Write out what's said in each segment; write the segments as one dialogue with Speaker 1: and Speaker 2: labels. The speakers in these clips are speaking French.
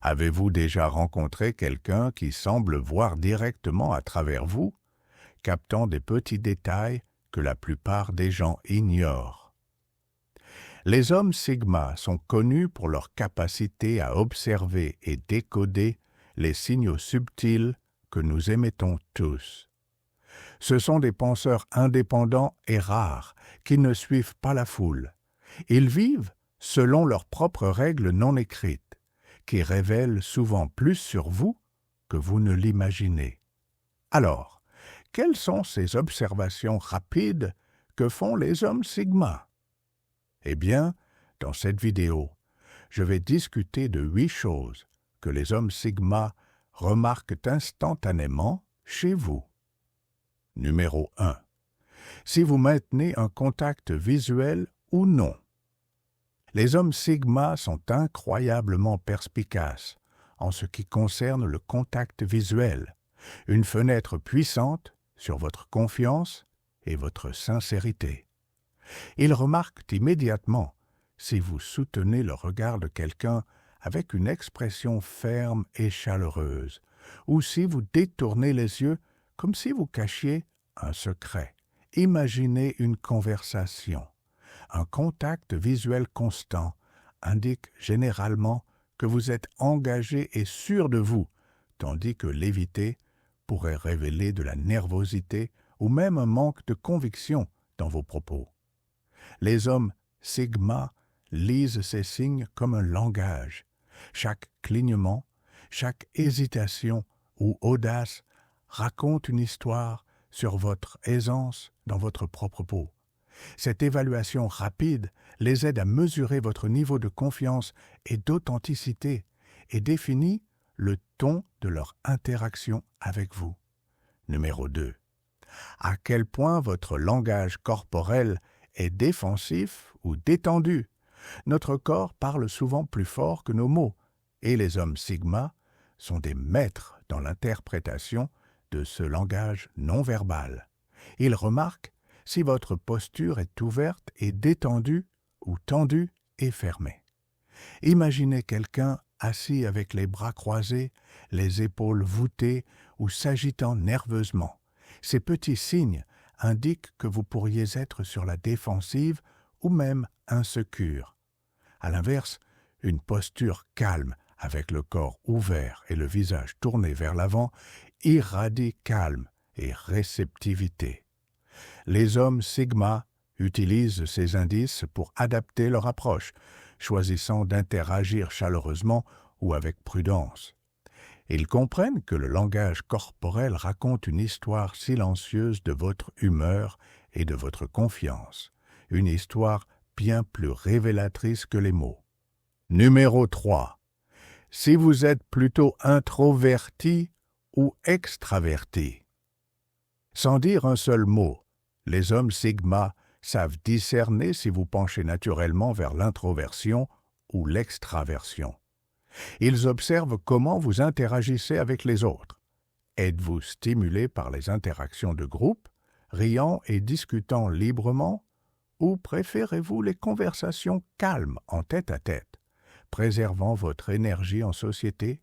Speaker 1: Avez-vous déjà rencontré quelqu'un qui semble voir directement à travers vous, captant des petits détails que la plupart des gens ignorent? Les hommes Sigma sont connus pour leur capacité à observer et décoder les signaux subtils que nous émettons tous. Ce sont des penseurs indépendants et rares qui ne suivent pas la foule. Ils vivent selon leurs propres règles non écrites, qui révèlent souvent plus sur vous que vous ne l'imaginez. Alors, quelles sont ces observations rapides que font les hommes Sigma? Eh bien, dans cette vidéo, je vais discuter de 8 choses que les hommes Sigma remarquent instantanément chez vous. Numéro 1. Si vous maintenez un contact visuel ou non. Les hommes Sigma sont incroyablement perspicaces en ce qui concerne le contact visuel, une fenêtre puissante sur votre confiance et votre sincérité. Ils remarquent immédiatement si vous soutenez le regard de quelqu'un avec une expression ferme et chaleureuse, ou si vous détournez les yeux comme si vous cachiez un secret. Imaginez une conversation. Un contact visuel constant indique généralement que vous êtes engagé et sûr de vous, tandis que l'éviter pourrait révéler de la nervosité ou même un manque de conviction dans vos propos. Les hommes Sigma lisent ces signes comme un langage. Chaque clignement, chaque hésitation ou audace raconte une histoire sur votre aisance dans votre propre peau. Cette évaluation rapide les aide à mesurer votre niveau de confiance et d'authenticité et définit le ton de leur interaction avec vous. Numéro 2. À quel point votre langage corporel est défensif ou détendu? Notre corps parle souvent plus fort que nos mots, et les hommes Sigma sont des maîtres dans l'interprétation de ce langage non verbal. Ils remarquent si votre posture est ouverte et détendue ou tendue et fermée. Imaginez quelqu'un assis avec les bras croisés, les épaules voûtées ou s'agitant nerveusement. Ces petits signes indiquent que vous pourriez être sur la défensive ou même insécure. À l'inverse, une posture calme avec le corps ouvert et le visage tourné vers l'avant irradie calme et réceptivité. Les hommes Sigma utilisent ces indices pour adapter leur approche, choisissant d'interagir chaleureusement ou avec prudence. Ils comprennent que le langage corporel raconte une histoire silencieuse de votre humeur et de votre confiance, une histoire bien plus révélatrice que les mots. Numéro 3. Si vous êtes plutôt introverti ou extraverti. Sans dire un seul mot, les hommes Sigma savent discerner si vous penchez naturellement vers l'introversion ou l'extraversion. Ils observent comment vous interagissez avec les autres. Êtes-vous stimulé par les interactions de groupe, riant et discutant librement, ou préférez-vous les conversations calmes en tête-à-tête, préservant votre énergie en société?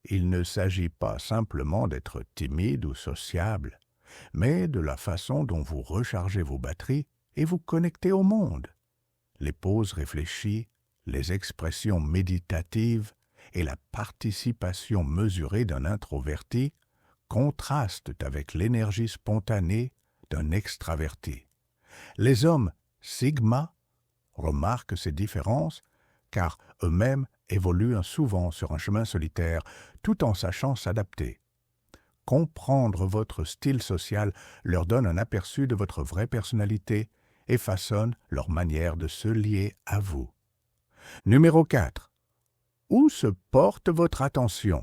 Speaker 1: Il ne s'agit pas simplement d'être timide ou sociable, mais de la façon dont vous rechargez vos batteries et vous connectez au monde. Les pauses réfléchies, les expressions méditatives et la participation mesurée d'un introverti contrastent avec l'énergie spontanée d'un extraverti. Les hommes Sigma remarquent ces différences car eux-mêmes évoluent souvent sur un chemin solitaire tout en sachant s'adapter. Comprendre votre style social leur donne un aperçu de votre vraie personnalité et façonne leur manière de se lier à vous. Numéro 4. Où se porte votre attention?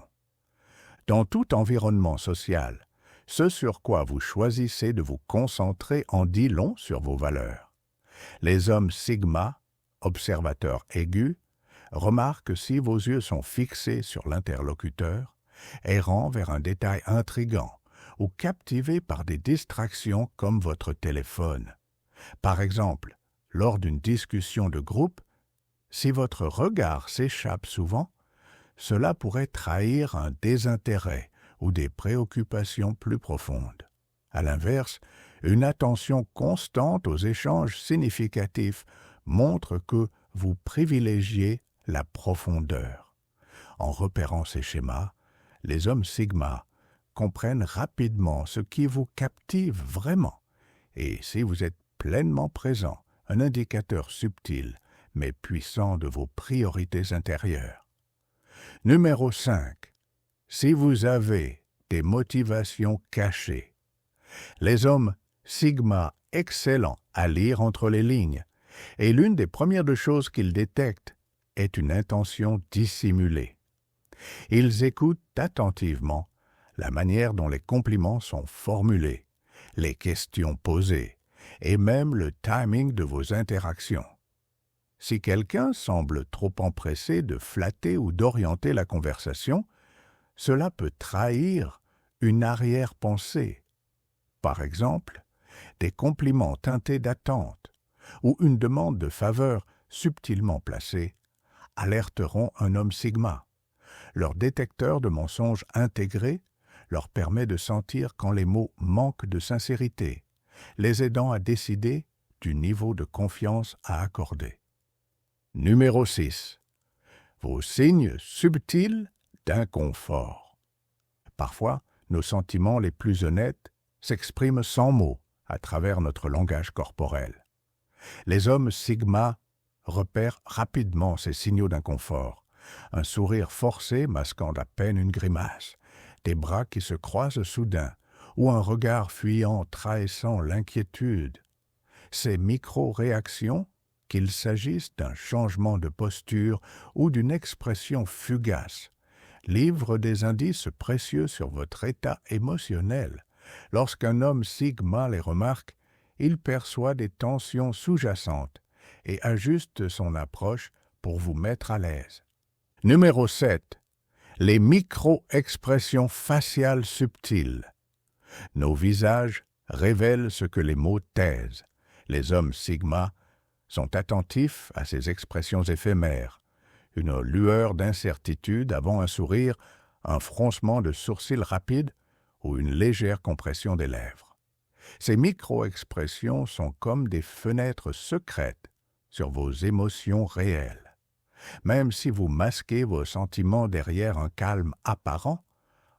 Speaker 1: Dans tout environnement social, ce sur quoi vous choisissez de vous concentrer en dit long sur vos valeurs. Les hommes Sigma, observateurs aigus, remarquent si vos yeux sont fixés sur l'interlocuteur, errant vers un détail intrigant ou captivés par des distractions comme votre téléphone. Par exemple, lors d'une discussion de groupe, si votre regard s'échappe souvent, cela pourrait trahir un désintérêt ou des préoccupations plus profondes. À l'inverse, une attention constante aux échanges significatifs montre que vous privilégiez la profondeur. En repérant ces schémas, les hommes sigma comprennent rapidement ce qui vous captive vraiment. Et si vous êtes pleinement présent, un indicateur subtil mais puissant de vos priorités intérieures. Numéro 5. Si vous avez des motivations cachées. Les hommes sigma excellents à lire entre les lignes, et l'une des premières choses qu'ils détectent est une intention dissimulée. Ils écoutent attentivement la manière dont les compliments sont formulés, les questions posées, et même le timing de vos interactions. Si quelqu'un semble trop empressé de flatter ou d'orienter la conversation, cela peut trahir une arrière-pensée. Par exemple, des compliments teintés d'attente ou une demande de faveur subtilement placée alerteront un homme sigma. Leur détecteur de mensonges intégré leur permet de sentir quand les mots manquent de sincérité, les aidant à décider du niveau de confiance à accorder. Numéro 6. Vos signes subtils d'inconfort. Parfois, nos sentiments les plus honnêtes s'expriment sans mots à travers notre langage corporel. Les hommes sigma repèrent rapidement ces signaux d'inconfort, un sourire forcé masquant à peine une grimace, des bras qui se croisent soudain ou un regard fuyant trahissant l'inquiétude. Ces micro-réactions, qu'il s'agisse d'un changement de posture ou d'une expression fugace, livrent des indices précieux sur votre état émotionnel. Lorsqu'un homme sigma les remarque, il perçoit des tensions sous-jacentes et ajuste son approche pour vous mettre à l'aise. Numéro 7. Les micro-expressions faciales subtiles. Nos visages révèlent ce que les mots taisent. Les hommes sigma sont attentifs à ces expressions éphémères. Une lueur d'incertitude avant un sourire, un froncement de sourcils rapide ou une légère compression des lèvres. Ces micro-expressions sont comme des fenêtres secrètes sur vos émotions réelles. Même si vous masquez vos sentiments derrière un calme apparent,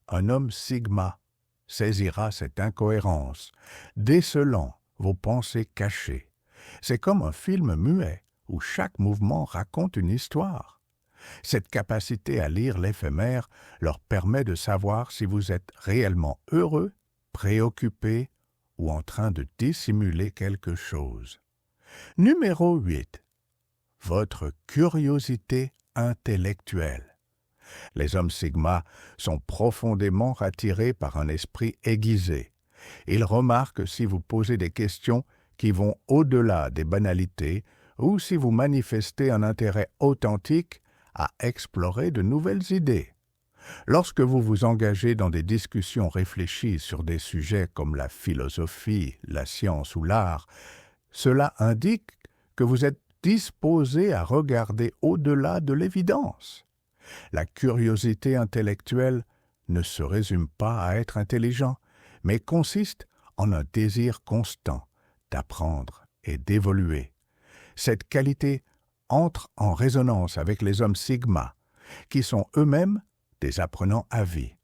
Speaker 1: un homme sigma saisira cette incohérence, décelant vos pensées cachées. C'est comme un film muet où chaque mouvement raconte une histoire. Cette capacité à lire l'éphémère leur permet de savoir si vous êtes réellement heureux, préoccupé ou en train de dissimuler quelque chose. Numéro 8. Votre curiosité intellectuelle. Les hommes sigma sont profondément attirés par un esprit aiguisé. Ils remarquent si vous posez des questions qui vont au-delà des banalités ou si vous manifestez un intérêt authentique à explorer de nouvelles idées. Lorsque vous vous engagez dans des discussions réfléchies sur des sujets comme la philosophie, la science ou l'art, cela indique que vous êtes disposé à regarder au-delà de l'évidence. La curiosité intellectuelle ne se résume pas à être intelligent, mais consiste en un désir constant d'apprendre et d'évoluer. Cette qualité entre en résonance avec les hommes sigma, qui sont eux-mêmes des apprenants à vie.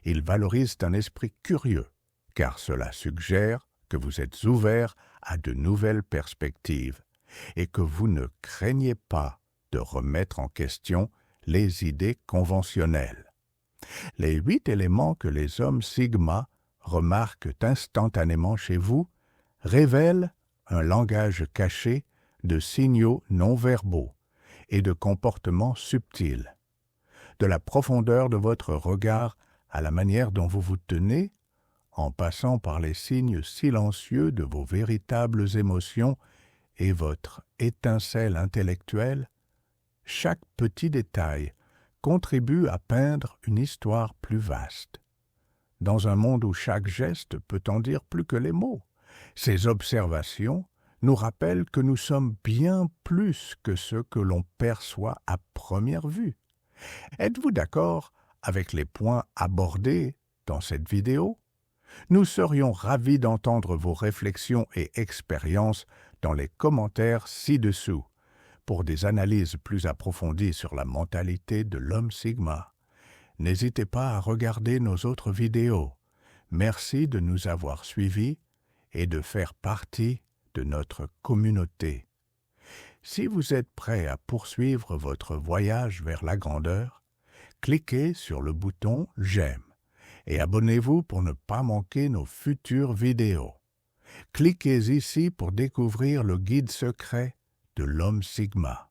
Speaker 1: Ils valorisent un esprit curieux, car cela suggère que vous êtes ouvert à de nouvelles perspectives et que vous ne craignez pas de remettre en question les idées conventionnelles. Les 8 éléments que les hommes sigma remarquent instantanément chez vous révèlent un langage caché de signaux non-verbaux et de comportements subtils. De la profondeur de votre regard à la manière dont vous vous tenez, en passant par les signes silencieux de vos véritables émotions et votre étincelle intellectuelle, chaque petit détail contribue à peindre une histoire plus vaste. Dans un monde où chaque geste peut en dire plus que les mots, ces observations nous rappellent que nous sommes bien plus que ce que l'on perçoit à première vue. Êtes-vous d'accord avec les points abordés dans cette vidéo? Nous serions ravis d'entendre vos réflexions et expériences dans les commentaires ci-dessous pour des analyses plus approfondies sur la mentalité de l'homme Sigma. N'hésitez pas à regarder nos autres vidéos. Merci de nous avoir suivis et de faire partie de notre communauté. Si vous êtes prêt à poursuivre votre voyage vers la grandeur, cliquez sur le bouton « J'aime » et abonnez-vous pour ne pas manquer nos futures vidéos. Cliquez ici pour découvrir le guide secret de l'homme Sigma.